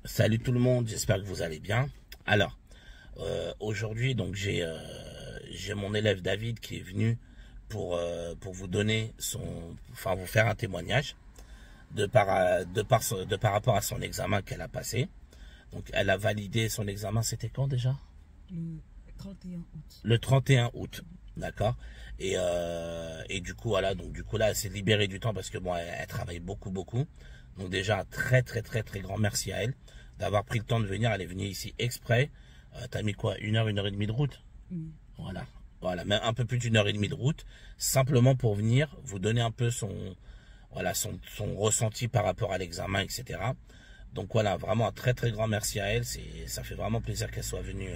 Salut tout le monde, j'espère que vous allez bien. Alors, aujourd'hui, donc j'ai mon élève David qui est venu pour vous donner enfin vous faire un témoignage de par rapport à son examen qu'elle a passé. Donc, elle a validé son examen, c'était quand déjà? Le 31 août. Le 31 août, d'accord. Et du coup, voilà, donc du coup là, elle s'est libérée du temps parce que bon, elle travaille beaucoup. Donc déjà, un très grand merci à elle d'avoir pris le temps de venir. Elle est venue ici exprès. T'as mis quoi? Une heure et demie de route? Voilà. Voilà, même un peu plus d'une heure et demie de route, simplement pour venir vous donner un peu son ressenti par rapport à l'examen, etc. Donc voilà, vraiment un très grand merci à elle. Ça fait vraiment plaisir qu'elle soit venue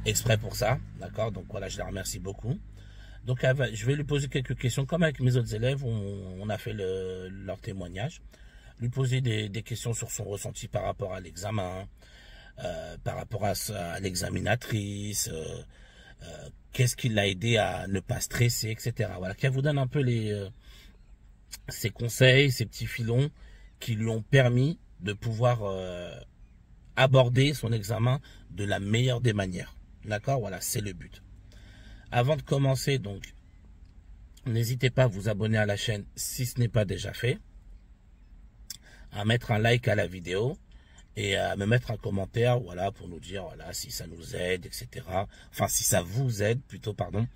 exprès pour ça, d'accord. Donc voilà, je la remercie beaucoup. Donc je vais lui poser quelques questions, comme avec mes autres élèves, on a fait leur témoignage. Lui poser des questions sur son ressenti par rapport à l'examen, par rapport à l'examinatrice, qu'est-ce qui l'a aidé à ne pas stresser, etc. Voilà, qu'elle vous donne un peu ses conseils, ses petits filons qui lui ont permis de pouvoir aborder son examen de la meilleure des manières. D'accord, voilà, c'est le but. Avant de commencer, donc, n'hésitez pas à vous abonner à la chaîne si ce n'est pas déjà fait, à mettre un like à la vidéo et à me mettre un commentaire, voilà, pour nous dire, voilà, si ça nous aide, etc. Enfin, si ça vous aide, plutôt, pardon.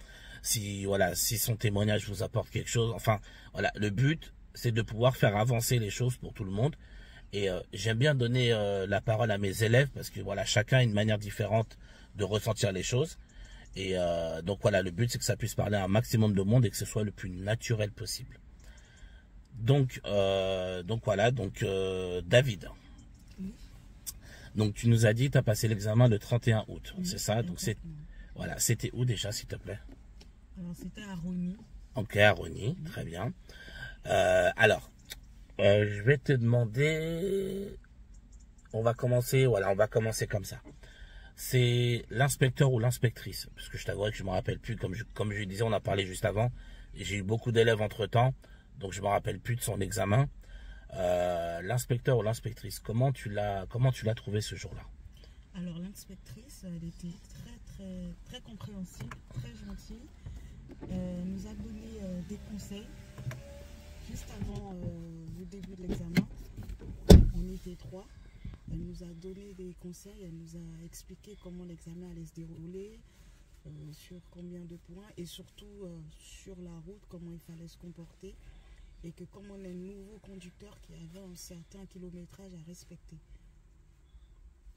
Si, voilà, si son témoignage vous apporte quelque chose. Enfin, voilà, le but, c'est de pouvoir faire avancer les choses pour tout le monde. Et j'aime bien donner la parole à mes élèves parce que, voilà, chacun a une manière différente de ressentir les choses. Et donc voilà, le but c'est que ça puisse parler à un maximum de monde et que ce soit le plus naturel possible. Donc voilà, David. Oui. Donc tu nous as dit, tu as passé l'examen le 31 août, Oui, c'est ça? Donc exactement. voilà, c'était où déjà, s'il te plaît? Alors, c'était à Rony. Ok, à Rony, très bien. Alors, je vais te demander, on va commencer comme ça. C'est l'inspecteur ou l'inspectrice, parce que je t'avoue que je me rappelle plus, comme je disais, on a parlé juste avant, j'ai eu beaucoup d'élèves entre temps, donc je me rappelle plus de son examen. L'inspecteur ou l'inspectrice, comment tu l'as trouvé ce jour-là? Alors, l'inspectrice, elle était très compréhensive, très gentille. Elle nous a donné des conseils juste avant le début de l'examen. On était trois. Elle nous a donné des conseils, elle nous a expliqué comment l'examen allait se dérouler, sur combien de points et surtout sur la route, comment il fallait se comporter et que comme on est nouveau conducteur qui avait un certain kilométrage à respecter.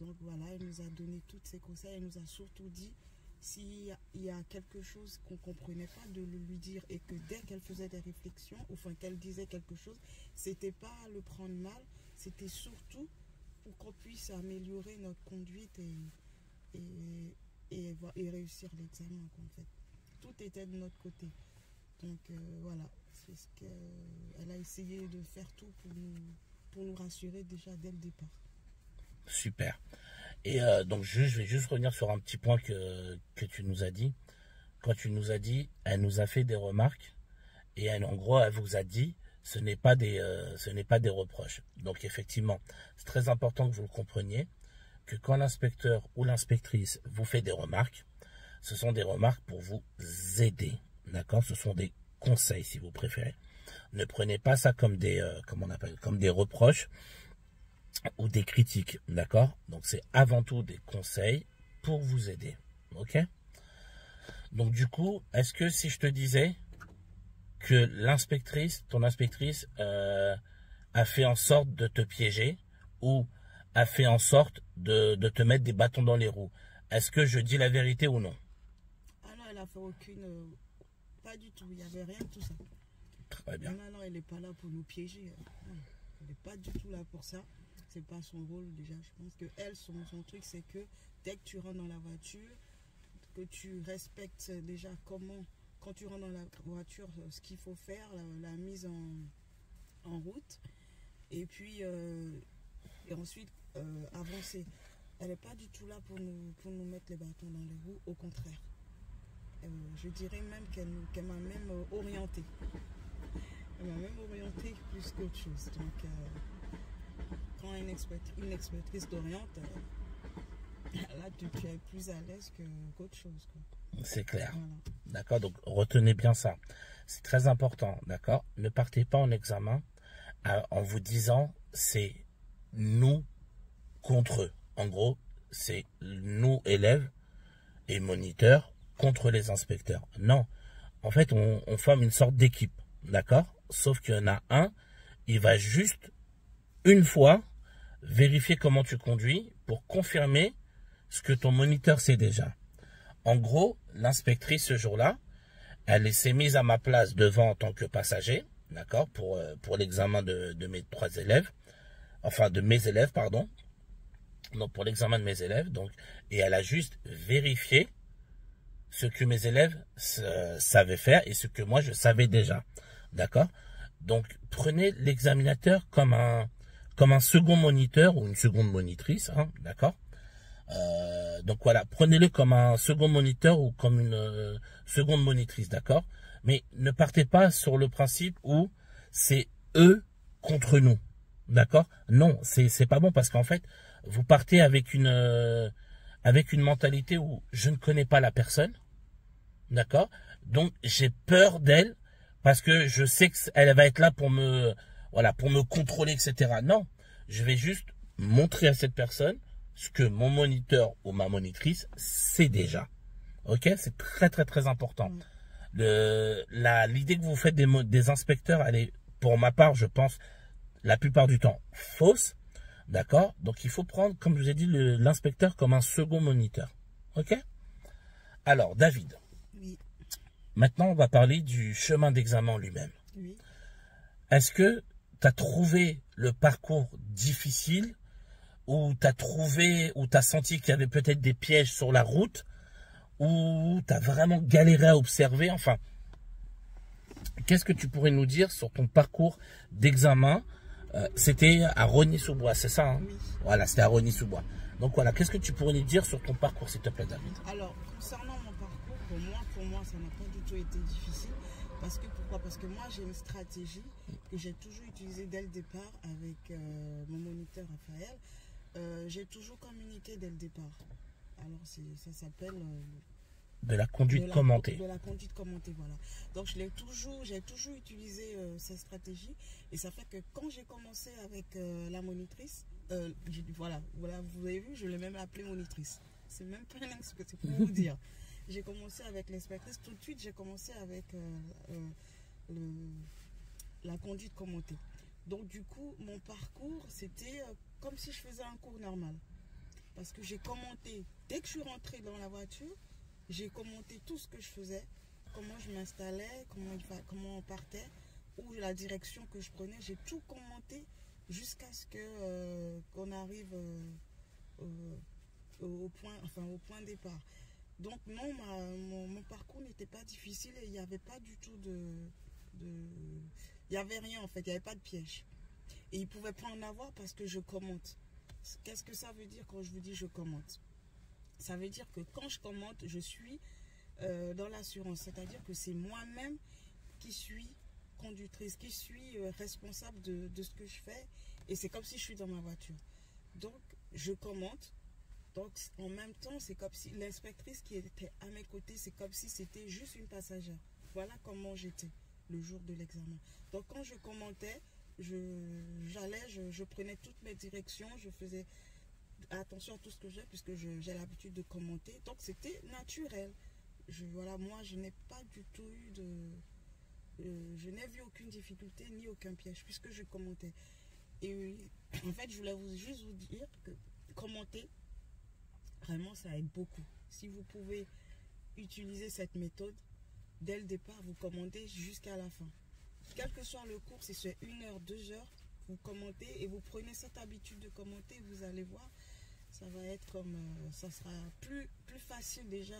Donc voilà, elle nous a donné tous ces conseils, elle nous a surtout dit s'il y a quelque chose qu'on ne comprenait pas de le lui dire et que dès qu'elle faisait des réflexions, enfin qu'elle disait quelque chose, c'était pas à le prendre mal, c'était surtout pour qu'on puisse améliorer notre conduite et réussir l'examen en fait. Tout était de notre côté. Donc voilà, c'est ce qu'elle a essayé de faire tout pour nous rassurer déjà dès le départ. Super. Et donc je vais juste revenir sur un petit point que tu nous as dit. Quand tu nous as dit, elle nous a fait des remarques et elle, en gros, elle vous a dit, ce n'est pas des reproches. Donc effectivement, c'est très important que vous le compreniez, que quand l'inspecteur ou l'inspectrice vous fait des remarques, ce sont des remarques pour vous aider, d'accord? Ce sont des conseils si vous préférez. Ne prenez pas ça comme comme des reproches ou des critiques, d'accord? Donc c'est avant tout des conseils pour vous aider, ok? Donc du coup, est-ce que si je te disais que ton inspectrice, a fait en sorte de te piéger ou a fait en sorte de te mettre des bâtons dans les roues, est-ce que je dis la vérité ou non? Ah non, elle a fait aucune... pas du tout, il n'y avait rien de tout ça. Très bien. Non, elle n'est pas là pour nous piéger. Non, elle n'est pas du tout là pour ça. C'est pas son rôle déjà. Je pense que elle, son truc, c'est que dès que tu rentres dans la voiture, que tu respectes déjà comment, quand tu rentres dans la voiture, ce qu'il faut faire, la mise en route. Et puis, et ensuite, avancer. Elle n'est pas du tout là pour nous mettre les bâtons dans les roues, au contraire. Je dirais même qu'elle m'a même orientée. Elle m'a même orientée plus qu'autre chose. Donc, quand une inspectrice t'oriente, là, tu es plus à l'aise qu'autre chose. C'est clair. Voilà. D'accord, donc retenez bien ça. C'est très important, d'accord. Ne partez pas en examen en vous disant c'est nous contre eux. En gros, c'est nous élèves et moniteurs contre les inspecteurs. Non, en fait, on forme une sorte d'équipe, d'accord. Sauf qu'il y en a un, il va juste une fois vérifier comment tu conduis pour confirmer ce que ton moniteur sait déjà. En gros, l'inspectrice ce jour-là, elle s'est mise à ma place devant en tant que passager, d'accord, pour l'examen de mes 3 élèves, enfin de mes élèves, pardon. Donc pour l'examen de mes élèves, donc, et elle a juste vérifié ce que mes élèves savaient faire et ce que moi je savais déjà, d'accord. Donc prenez l'examinateur comme un second moniteur ou une seconde monitrice, hein, d'accord. Donc voilà, prenez-le comme un second moniteur ou comme une seconde monitrice, d'accord. Mais ne partez pas sur le principe où c'est eux contre nous, d'accord. Non, c'est pas bon parce qu'en fait, vous partez avec une mentalité où je ne connais pas la personne, d'accord. Donc j'ai peur d'elle parce que je sais qu'elle va être là pour me contrôler, etc. Non, je vais juste montrer à cette personne ce que mon moniteur ou ma monitrice sait déjà. Ok, c'est très très très important. L'idée que vous faites des inspecteurs, elle est, pour ma part, je pense, la plupart du temps, fausse. D'accord. Donc il faut prendre, comme je vous ai dit, l'inspecteur comme un second moniteur. Ok. Alors, David. Oui. Maintenant, on va parler du chemin d'examen lui-même. Oui. Est-ce que tu as trouvé le parcours difficile ou tu as senti qu'il y avait peut-être des pièges sur la route, ou tu as vraiment galéré à observer? Enfin, qu'est-ce que tu pourrais nous dire sur ton parcours d'examen? C'était à Rosny-sous-Bois, c'est ça, hein? Oui. Voilà, c'était à Rosny-sous-Bois. Donc voilà, qu'est-ce que tu pourrais nous dire sur ton parcours, s'il te plaît, David? Alors, concernant mon parcours, pour moi, ça n'a pas du tout été difficile. Pourquoi? Parce que moi, j'ai une stratégie que j'ai toujours utilisée dès le départ avec mon moniteur Raphaël. J'ai toujours communiqué dès le départ. Alors, ça s'appelle... de la conduite commentée. De la conduite commentée, voilà. Donc, j'ai toujours utilisé cette stratégie. Et ça fait que quand j'ai commencé avec la monitrice, voilà, vous avez vu, je l'ai même appelée monitrice. C'est même pas un inspecteur, c'est pour vous dire. J'ai commencé avec l'inspectrice. Tout de suite, j'ai commencé avec la conduite commentée. Donc, du coup, mon parcours, c'était comme si je faisais un cours normal. Parce que j'ai commenté, dès que je suis rentrée dans la voiture, j'ai commenté tout ce que je faisais, comment je m'installais, comment on partait, ou la direction que je prenais. J'ai tout commenté jusqu'à ce qu'on arrive au point départ. Donc non, mon parcours n'était pas difficile et il n'y avait pas du tout il n'y avait rien en fait, il n'y avait pas de piège. Et il ne pouvait pas en avoir parce que je commente. Qu'est-ce que ça veut dire quand je vous dis je commente? Ça veut dire que quand je commente, je suis dans l'assurance. C'est-à-dire que c'est moi-même qui suis conductrice, qui suis responsable de ce que je fais. Et c'est comme si je suis dans ma voiture. Donc, je commente. Donc, en même temps, c'est comme si l'inspectrice qui était à mes côtés, c'est comme si c'était juste une passagère. Voilà comment j'étais le jour de l'examen. Donc, quand je commentais, je prenais toutes mes directions, je faisais attention à tout ce que j'ai, puisque j'ai l'habitude de commenter. Donc, c'était naturel. Moi, je n'ai pas du tout eu je n'ai vu aucune difficulté ni aucun piège, puisque je commentais. Et en fait, je voulais juste vous dire que commenter, vraiment, ça aide beaucoup. Si vous pouvez utiliser cette méthode, dès le départ, vous commentez jusqu'à la fin. Quel que soit le cours, si c'est 1 heure, 2 heures, vous commentez et vous prenez cette habitude de commenter, vous allez voir, ça va être ça sera plus facile déjà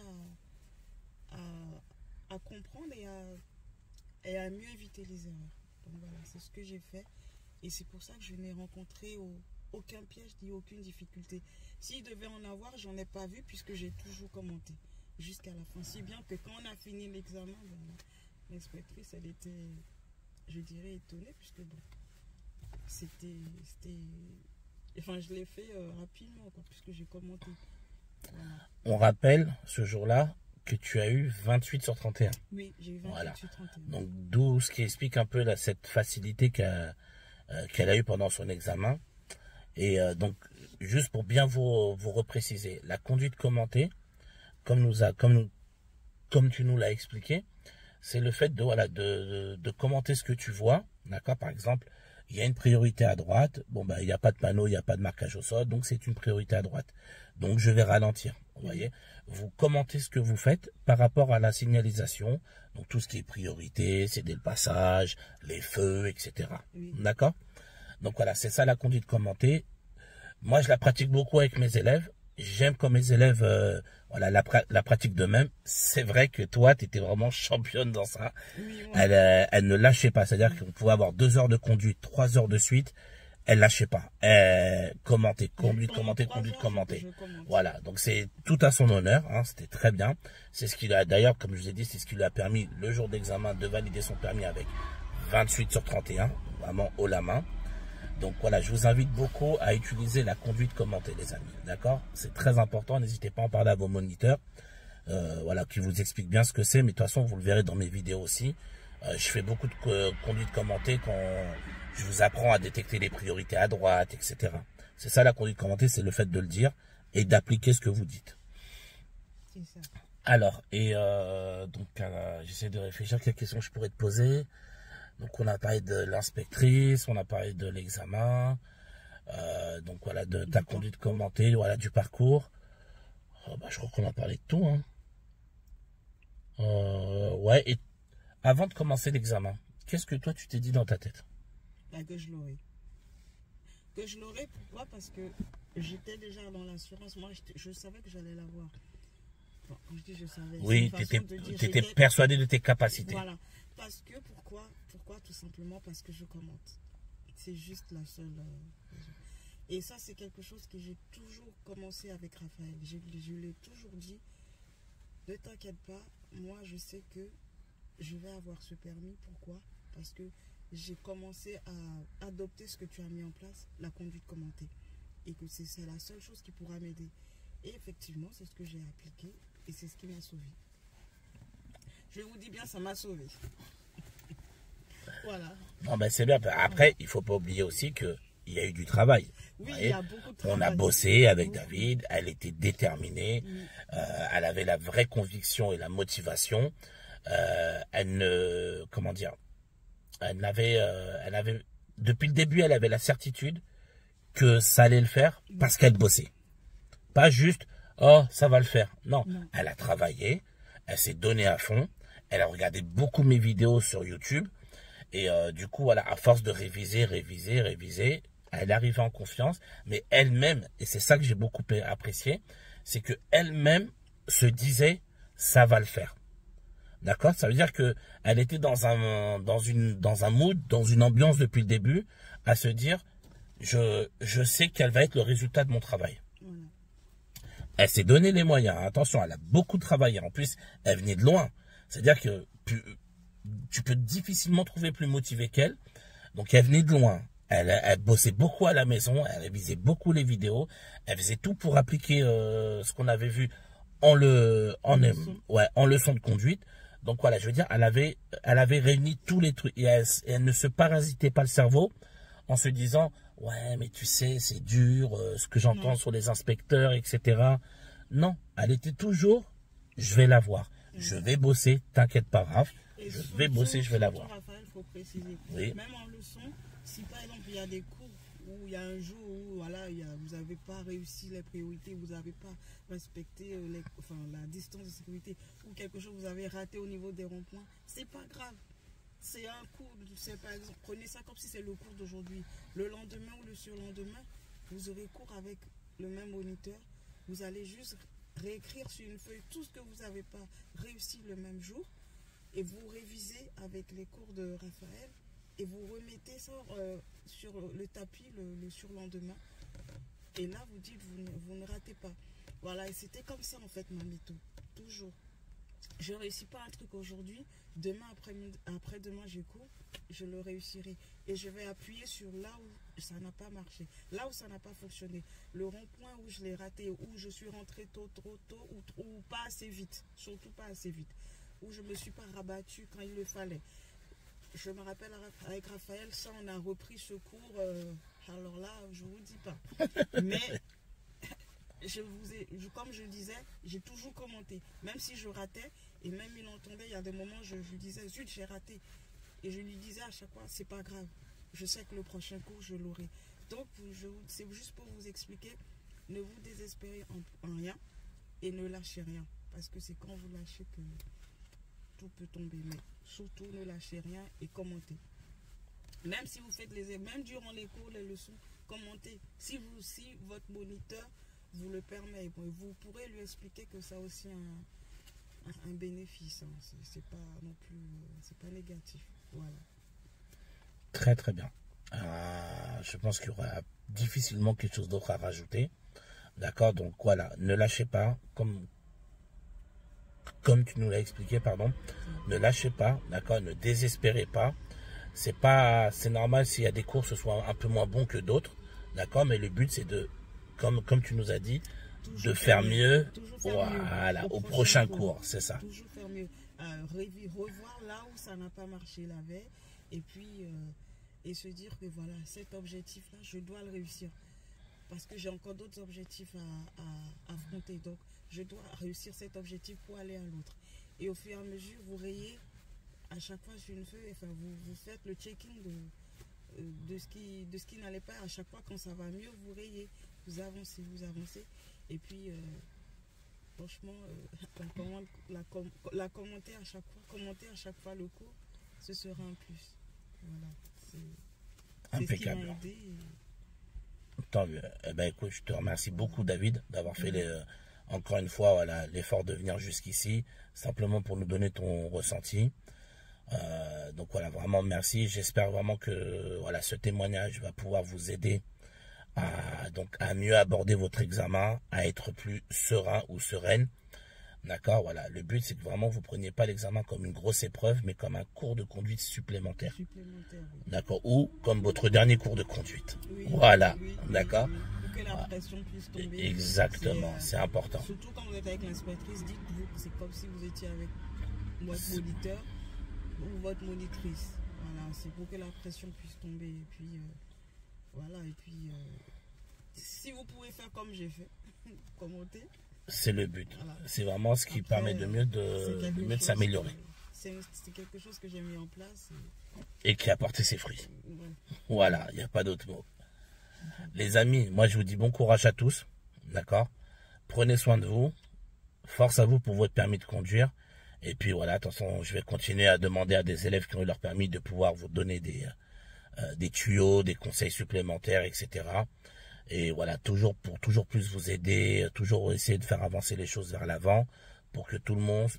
à comprendre et à mieux éviter les erreurs. Donc voilà, c'est ce que j'ai fait. Et c'est pour ça que je n'ai rencontré aucun piège ni aucune difficulté. S'il devait en avoir, j'en ai pas vu puisque j'ai toujours commenté jusqu'à la fin. Si bien que quand on a fini l'examen, l'inspectrice, elle était, je dirais, étonnée puisque bon, c'était Enfin, je l'ai fait rapidement, quoi, puisque j'ai commenté. Voilà. On rappelle, ce jour-là, que tu as eu 28 sur 31. Oui, j'ai eu 28 Voilà. sur 31. Donc, d'où ce qui explique un peu là, cette facilité qu'elle a eue pendant son examen. Et donc, juste pour bien vous repréciser, la conduite commentée, comme tu nous l'as expliqué, c'est le fait de commenter ce que tu vois. D'accord? Par exemple, il y a une priorité à droite. Bon, ben, il n'y a pas de panneau, il n'y a pas de marquage au sol, donc c'est une priorité à droite. Donc, je vais ralentir. Vous voyez? Vous commentez ce que vous faites par rapport à la signalisation. Donc, tout ce qui est priorité, céder le passage, les feux, etc. Oui. D'accord? Donc, voilà, c'est ça la conduite commentée. Moi, je la pratique beaucoup avec mes élèves. J'aime quand mes élèves voilà, la pratiquent d'eux-mêmes. C'est vrai que toi, tu étais vraiment championne dans ça. Oui, Elle ne lâchait pas. C'est-à-dire qu'on pouvait avoir 2 heures de conduite, 3 heures de suite. Elle lâchait pas. Elle commentait, conduite, commenter, conduite, commenter. Voilà. Donc, c'est tout à son honneur. Hein, c'était très bien. C'est ce qui a, d'ailleurs, comme je vous ai dit, c'est ce qui lui a permis, le jour d'examen, de valider son permis avec 28 sur 31. Vraiment haut la main. Donc voilà, je vous invite beaucoup à utiliser la conduite commentée, les amis. D'accord? C'est très important. N'hésitez pas à en parler à vos moniteurs. Voilà, qui vous expliquent bien ce que c'est. Mais de toute façon, vous le verrez dans mes vidéos aussi. Je fais beaucoup de conduite commentée quand je vous apprends à détecter les priorités à droite, etc. C'est ça la conduite commentée, c'est le fait de le dire et d'appliquer ce que vous dites. C'est ça. Alors, et donc, j'essaie de réfléchir à quelles questions je pourrais te poser. Donc, on a parlé de l'inspectrice, on a parlé de l'examen, donc voilà, de ta conduite commentée, voilà, du parcours. Bah, je crois qu'on a parlé de tout, hein. Ouais, et avant de commencer l'examen, qu'est-ce que toi, tu t'es dit dans ta tête? Bah, que je l'aurais. Que je l'aurais, pourquoi? Parce que j'étais déjà dans l'assurance. Moi, je savais que j'allais l'avoir. Bon, quand je dis je savais, Oui, tu étais persuadé de tes capacités. Voilà. Parce que, pourquoi? Tout simplement parce que je commente. C'est juste la seule raison. Et ça, c'est quelque chose que j'ai toujours commencé avec Raphaël. Je lui ai toujours dit, ne t'inquiète pas, moi je sais que je vais avoir ce permis. Pourquoi? Parce que j'ai commencé à adopter ce que tu as mis en place, la conduite commentée. Et que c'est la seule chose qui pourra m'aider. Et effectivement, c'est ce que j'ai appliqué et c'est ce qui m'a sauvé. Je vous dis bien, ça m'a sauvé. Voilà. Non, ben c'est bien. Après, il ne faut pas oublier aussi qu'il y a eu du travail. Oui, il y a beaucoup de travail. On a bossé avec David, elle était déterminée, elle avait la vraie conviction et la motivation. Comment dire, elle avait, depuis le début, elle avait la certitude que ça allait le faire parce qu'elle bossait. Pas juste, oh, ça va le faire. Non, elle a travaillé, elle s'est donnée à fond, elle a regardé beaucoup mes vidéos sur YouTube. Et du coup, voilà, à force de réviser, elle est arrivée en confiance. Mais elle-même, et c'est ça que j'ai beaucoup apprécié, c'est que elle-même se disait, ça va le faire. D'accord? Ça veut dire que elle était dans un mood, dans une ambiance depuis le début, à se dire, je sais quel va être le résultat de mon travail. Elle s'est donné les moyens. Attention, elle a beaucoup travaillé. En plus, elle venait de loin. C'est-à-dire que tu peux difficilement trouver plus motivée qu'elle. Donc, elle venait de loin. Elle bossait beaucoup à la maison. Elle révisait beaucoup les vidéos. Elle faisait tout pour appliquer ce qu'on avait vu en leçon de conduite. Donc, voilà, je veux dire, elle avait réuni tous les trucs. Et elle ne se parasitait pas le cerveau en se disant, ouais, mais tu sais, c'est dur, ce que j'entends sur les inspecteurs, etc. Non, elle était toujours, je vais l'avoir. Je vais bosser, t'inquiète pas, Raph. Je vais bosser, je vais l'avoir. Raphaël, il faut préciser. Oui. Même en leçon, si par exemple il y a des cours où il y a un jour où voilà, vous n'avez pas réussi les priorités, vous n'avez pas respecté la distance de sécurité, ou quelque chose vous avez raté au niveau des ronds-points, c'est pas grave. C'est un cours, par exemple, prenez ça comme si c'est le cours d'aujourd'hui. Le lendemain ou le surlendemain, vous aurez cours avec le même moniteur. Vous allez juste réécrire sur une feuille tout ce que vous n'avez pas réussi le même jour. Et vous révisez avec les cours de Raphaël. Et vous remettez ça sur le tapis le surlendemain. Et là, vous dites, vous ne ratez pas. Voilà, et c'était comme ça en fait ma méthode. Toujours. Je ne réussis pas un truc aujourd'hui. Demain, après-demain, j'ai cours. je le réussirai. Et je vais appuyer sur là où ça n'a pas marché, là où ça n'a pas fonctionné. Le rond-point où je l'ai raté, où je suis rentrée trop tôt, ou pas assez vite, surtout pas assez vite, où je ne me suis pas rabattue quand il le fallait. Je me rappelle avec Raphaël, ça on a repris ce cours, alors là, je ne vous dis pas. Mais comme je disais, j'ai toujours commenté, même si je ratais, et même il entendait, il y a des moments, je lui disais, zut, j'ai raté. Et je lui disais à chaque fois, c'est pas grave, je sais que le prochain cours, je l'aurai. Donc, c'est juste pour vous expliquer, ne vous désespérez en rien et ne lâchez rien. Parce que c'est quand vous lâchez que tout peut tomber. Mais surtout, ne lâchez rien et commentez. Même si vous faites même durant les cours, les leçons, commentez. Si votre moniteur vous le permet, vous pourrez lui expliquer que ça a aussi un bénéfice. Hein. C'est pas non plus, c'est pas négatif. Voilà. Très très bien. Je pense qu'il y aura difficilement quelque chose d'autre à rajouter. D'accord, donc voilà, ne lâchez pas, comme tu nous l'as expliqué, pardon. Ne lâchez pas, d'accord, ne désespérez pas. C'est normal s'il y a des cours ce soit un peu moins bon que d'autres, d'accord, mais le but c'est de, comme tu nous as dit, de faire mieux, voilà, au prochain cours, c'est ça. Toujours faire mieux, revoir là où ça n'a pas marché la veille, et puis et se dire que voilà, cet objectif-là, je dois le réussir, parce que j'ai encore d'autres objectifs à affronter, donc je dois réussir cet objectif pour aller à l'autre. Et au fur et à mesure, vous rayez à chaque fois sur une feuille, enfin vous faites le check-in de ce qui n'allait pas. À chaque fois quand ça va mieux, vous rayez, vous avancez, et puis franchement, commenter à chaque fois le cours, ce sera un plus. Voilà, c'est impeccable. Ce qui m'a aidé. Tant mieux. Eh ben, écoute, je te remercie beaucoup, David, d'avoir fait encore une fois l'effort de venir jusqu'ici, simplement pour nous donner ton ressenti. Donc voilà, vraiment merci. J'espère vraiment que voilà, ce témoignage va pouvoir vous aider à mieux aborder votre examen, à être plus serein ou sereine. D'accord, voilà. Le but, c'est que vraiment vous ne preniez pas l'examen comme une grosse épreuve, mais comme un cours de conduite supplémentaire. Oui. D'accord, ou comme votre dernier cours de conduite. Oui, voilà, d'accord. Pour que la pression puisse tomber. Exactement, c'est important. Surtout quand vous êtes avec l'inspectrice, dites-vous que c'est comme si vous étiez avec votre moniteur ou votre monitrice. Voilà, c'est pour que la pression puisse tomber. Et puis, voilà, et puis, si vous pouvez faire comme j'ai fait, commenter. C'est le but. Voilà. C'est vraiment ce qui Après, permet de mieux de s'améliorer. C'est quelque chose que j'ai mis en place. Et qui a porté ses fruits. Ouais. Voilà, il n'y a pas d'autre mot. Les amis, moi je vous dis bon courage à tous. D'accord? Prenez soin de vous. Force à vous pour votre permis de conduire. Et puis voilà, attention, je vais continuer à demander à des élèves qui ont eu leur permis de pouvoir vous donner des tuyaux, des conseils supplémentaires, etc. Et voilà, pour toujours plus vous aider, toujours essayer de faire avancer les choses vers l'avant pour que tout le monde,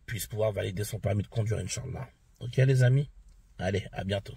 puisse pouvoir valider son permis de conduire, Inch'Allah. Ok les amis? Allez, à bientôt.